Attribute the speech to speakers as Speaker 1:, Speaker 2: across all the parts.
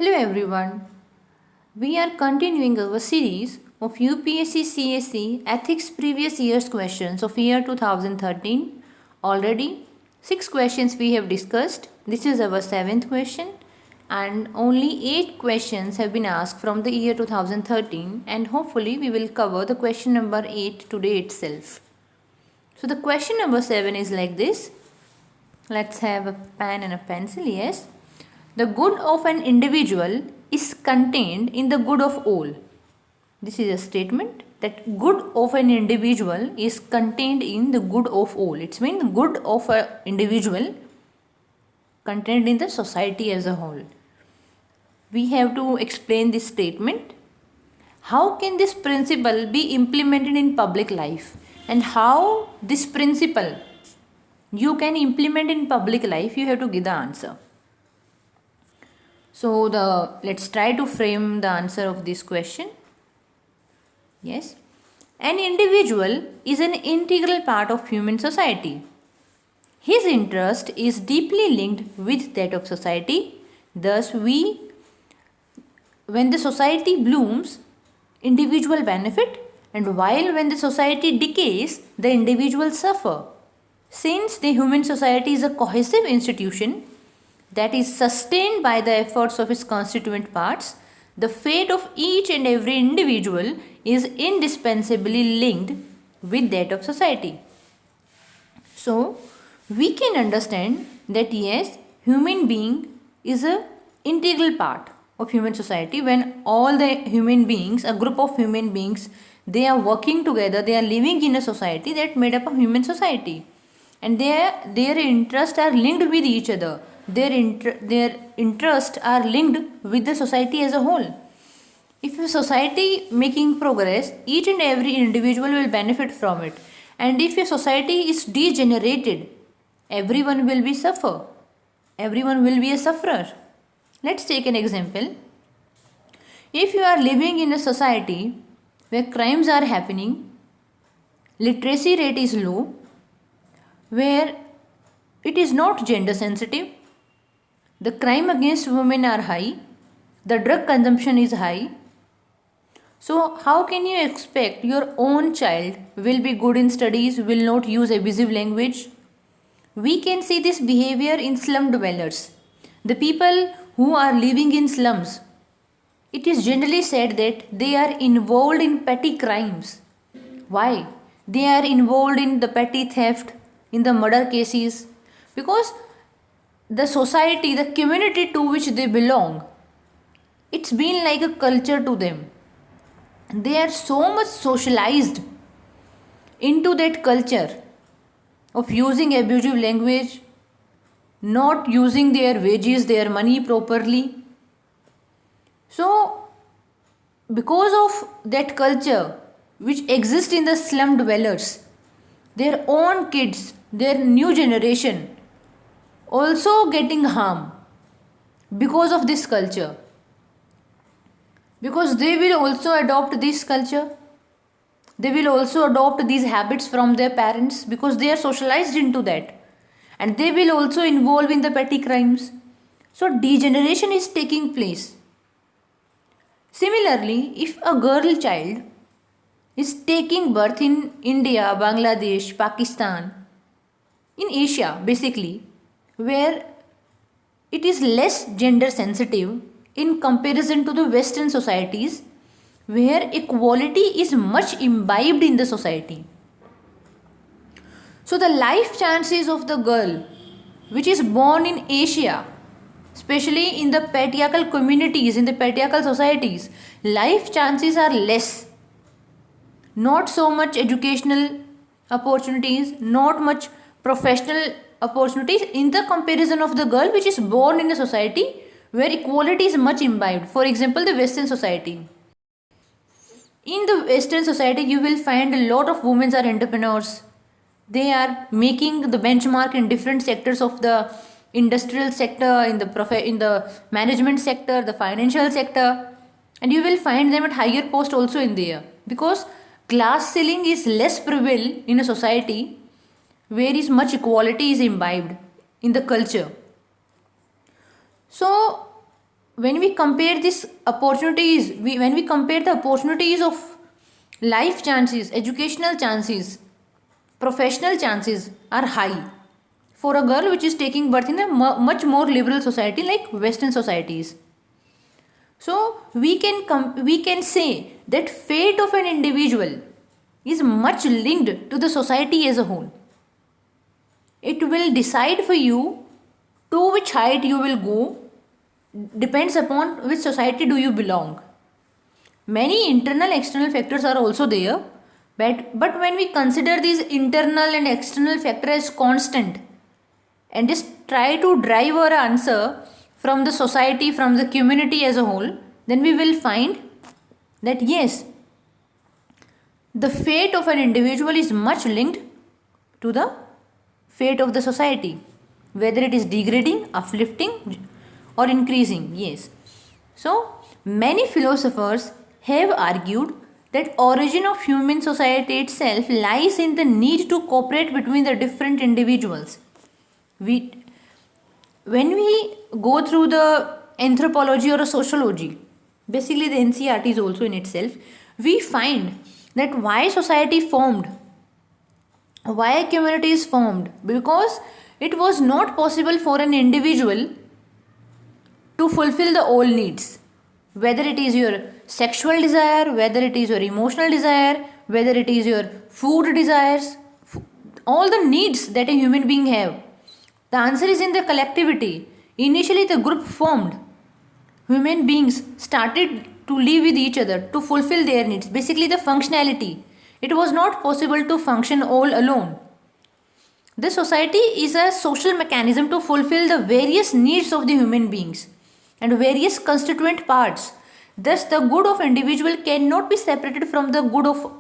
Speaker 1: Hello everyone. We are continuing our series of UPSC CSE Ethics Previous Year's questions of year 2013. Already 6 questions we have discussed. This is our 7th question and only 8 questions have been asked from the year 2013 and hopefully we will cover the question number 8 today itself. So the question number 7 is like this. Let's have a pen and a pencil. Yes. The good of an individual is contained in the good of all. This is a statement that good of an individual is contained in the good of all. It means the good of an individual contained in the society as a whole. We have to explain this statement. How can this principle be implemented in public life? And how this principle you can implement in public life, you have to give the answer. So let's try to frame the answer of this question. Yes. An individual is an integral part of human society. His interest is deeply linked with that of society. Thus, when the society blooms, individual benefit, and while when the society decays, the individual suffer. Since the human society is a cohesive institution that is sustained by the efforts of its constituent parts, the fate of each and every individual is indispensably linked with that of society. So, we can understand that yes, human being is an integral part of human society. When all the human beings, a group of human beings, they are working together, they are living in a society that made up a human society. And their interests are linked with each other. Their interests are linked with the society as a whole. If a society making progress, each and every individual will benefit from it. And if a society is degenerated, everyone will be suffer. Everyone will be a sufferer. Let's take an example. If you are living in a society where crimes are happening, literacy rate is low, where it is not gender sensitive, the crime against women are high, the drug consumption is high. So how can you expect your own child will be good in studies, will not use abusive language? We can see this behavior in slum dwellers. The people who are living in slums, it is generally said that they are involved in petty crimes. Why? They are involved in the petty theft, in the murder cases, because the society, the community to which they belong, it's been like a culture to them. They are so much socialized into that culture of using abusive language, not using their wages, their money properly. So, because of that culture which exists in the slum dwellers, their own kids, their new generation also getting harm because of this culture, because they will also adopt this culture, they will also adopt these habits from their parents because they are socialized into that, and they will also involve in the petty crimes. So degeneration is taking place. Similarly, if a girl child is taking birth in India, Bangladesh, Pakistan, in Asia basically, where it is less gender sensitive in comparison to the Western societies, where equality is much imbibed in the society. So the life chances of the girl which is born in Asia, especially in the patriarchal communities, in the patriarchal societies, life chances are less. Not so much educational opportunities, not much professional opportunities in the comparison of the girl which is born in a society where equality is much imbibed. For example, the Western society. In the Western society, you will find a lot of women are entrepreneurs. They are making the benchmark in different sectors of the industrial sector, in the management sector, the financial sector, and you will find them at higher post also in there, because class ceiling is less prevalent in a society where is much equality is imbibed in the culture. So when we compare these opportunities, when we compare the opportunities of life chances, educational chances, professional chances are high for a girl which is taking birth in a much more liberal society like Western societies. So we can say that fate of an individual is much linked to the society as a whole. It will decide for you to which height you will go, depends upon which society do you belong. Many internal external factors are also there, but when we consider these internal and external factors as constant and just try to drive our answer from the society, from the community as a whole, then we will find that yes, the fate of an individual is much linked to the fate of the society, whether it is degrading, uplifting, or increasing. Yes. So many philosophers have argued that origin of human society itself lies in the need to cooperate between the different individuals. When we go through the anthropology or a sociology, basically the NCERT is also in itself, we find that why society formed, why a community is formed, because it was not possible for an individual to fulfill the all needs, whether it is your sexual desire, whether it is your emotional desire, whether it is your food desires, all the needs that a human being have. The answer is in the collectivity. Initially the group formed, human beings started to live with each other to fulfill their needs, basically the functionality. It was not possible to function all alone. The society is a social mechanism to fulfill the various needs of the human beings and various constituent parts. Thus, the good of individual cannot be separated from the good of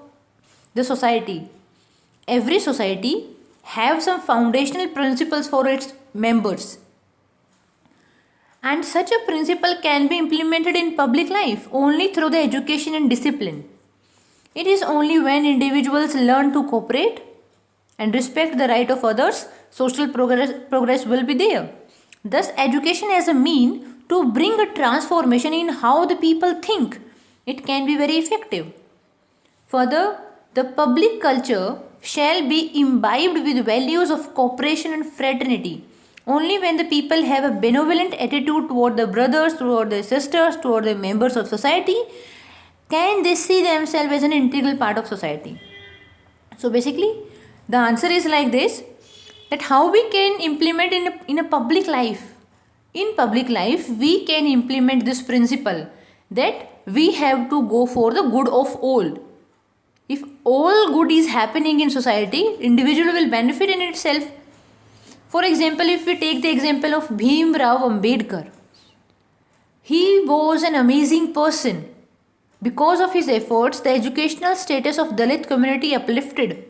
Speaker 1: the society. Every society have some foundational principles for its members. And such a principle can be implemented in public life only through the education and discipline. It is only when individuals learn to cooperate and respect the right of others, social progress will be there. Thus, education as a mean to bring a transformation in how the people think, it can be very effective. Further, the public culture shall be imbibed with values of cooperation and fraternity. Only when the people have a benevolent attitude toward the brothers, toward the sisters, toward the members of society, can they see themselves as an integral part of society. So basically, the answer is like this, that how we can implement in a public life. In public life, we can implement this principle that we have to go for the good of all. If all good is happening in society, individual will benefit in itself. For example, if we take the example of Bhim Rao Ambedkar, he was an amazing person. Because of his efforts, the educational status of Dalit community uplifted.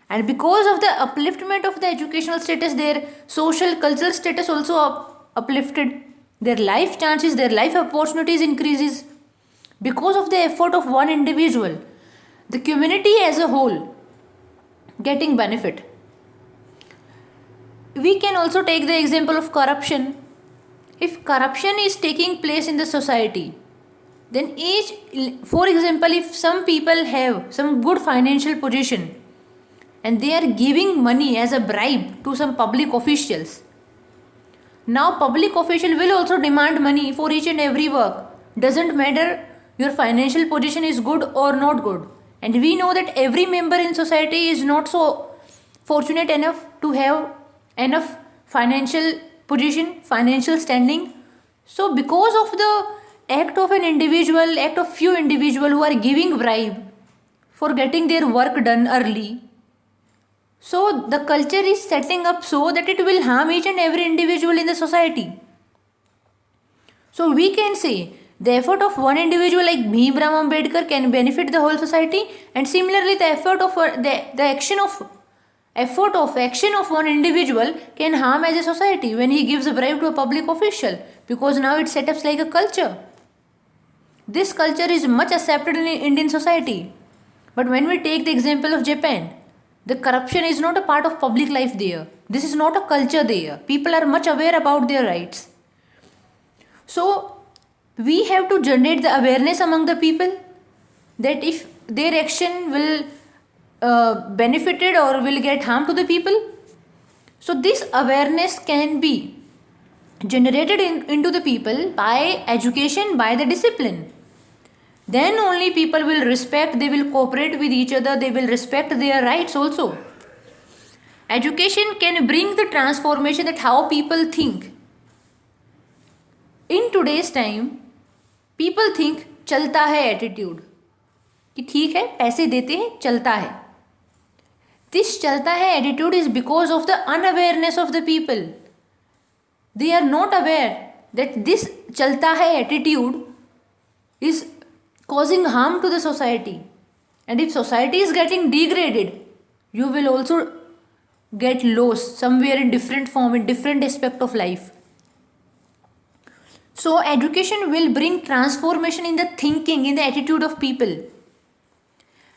Speaker 1: And because of the upliftment of the educational status, their social cultural status also uplifted. Their life chances, their life opportunities increases. Because of the effort of one individual, the community as a whole getting benefit. We can also take the example of corruption. If corruption is taking place in the society, then for example, if some people have some good financial position and they are giving money as a bribe to some public officials, now public official will also demand money for each and every work. Doesn't matter your financial position is good or not good. And we know that every member in society is not so fortunate enough to have enough financial position, financial standing. So because of the act of an individual, act of few individuals who are giving bribe for getting their work done early, so the culture is setting up so that it will harm each and every individual in the society. So we can say the effort of one individual like Bhim Rao Ambedkar can benefit the whole society, and similarly the effort of action of one individual can harm as a society when he gives a bribe to a public official, because now it sets up like a culture. This culture is much accepted in Indian society. But when we take the example of Japan, the corruption is not a part of public life there. This is not a culture there. People are much aware about their rights. So we have to generate the awareness among the people that if their action will benefited or will get harm to the people. So this awareness can be generated into the people by education, by the discipline. Then only people will respect, they will cooperate with each other, they will respect their rights also. Education can bring the transformation that how people think. In today's time, people think चलता है attitude कि ठीक है पैसे देते हैं चलता है. This चलता है attitude is because of the unawareness of the people. They are not aware that this चलता है attitude is causing harm to the society. And if society is getting degraded, you will also get lost somewhere in different form, in different aspect of life. So education will bring transformation in the thinking, in the attitude of people.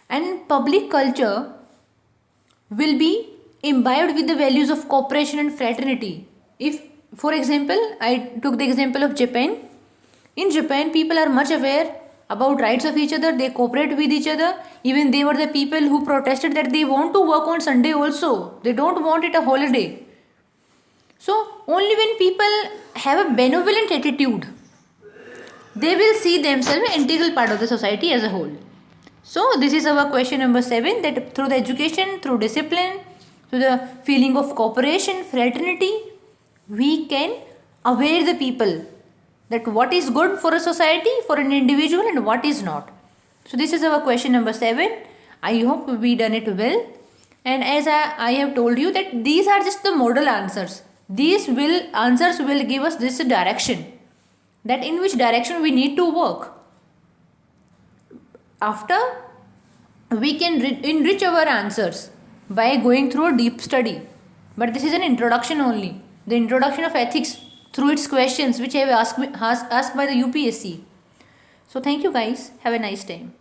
Speaker 1: And public culture will be imbibed with the values of cooperation and fraternity. If, for example, I took the example of Japan. In Japan, people are much aware about rights of each other. They cooperate with each other. Even they were the people who protested that they want to work on Sunday also. They don't want it a holiday. So only when people have a benevolent attitude, they will see themselves an integral part of the society as a whole. So this is our question number 7, that through the education, through discipline, through the feeling of cooperation, fraternity, we can aware the people that what is good for a society, for an individual, and what is not. So this is our question number 7. I hope we done it well. And as I have told you that these are just the model answers. These answers will give us this direction, that in which direction we need to work. After, we can enrich our answers by going through a deep study. But this is an introduction only. The introduction of ethics through its questions which I have asked by the UPSC. So thank you guys. Have a nice time.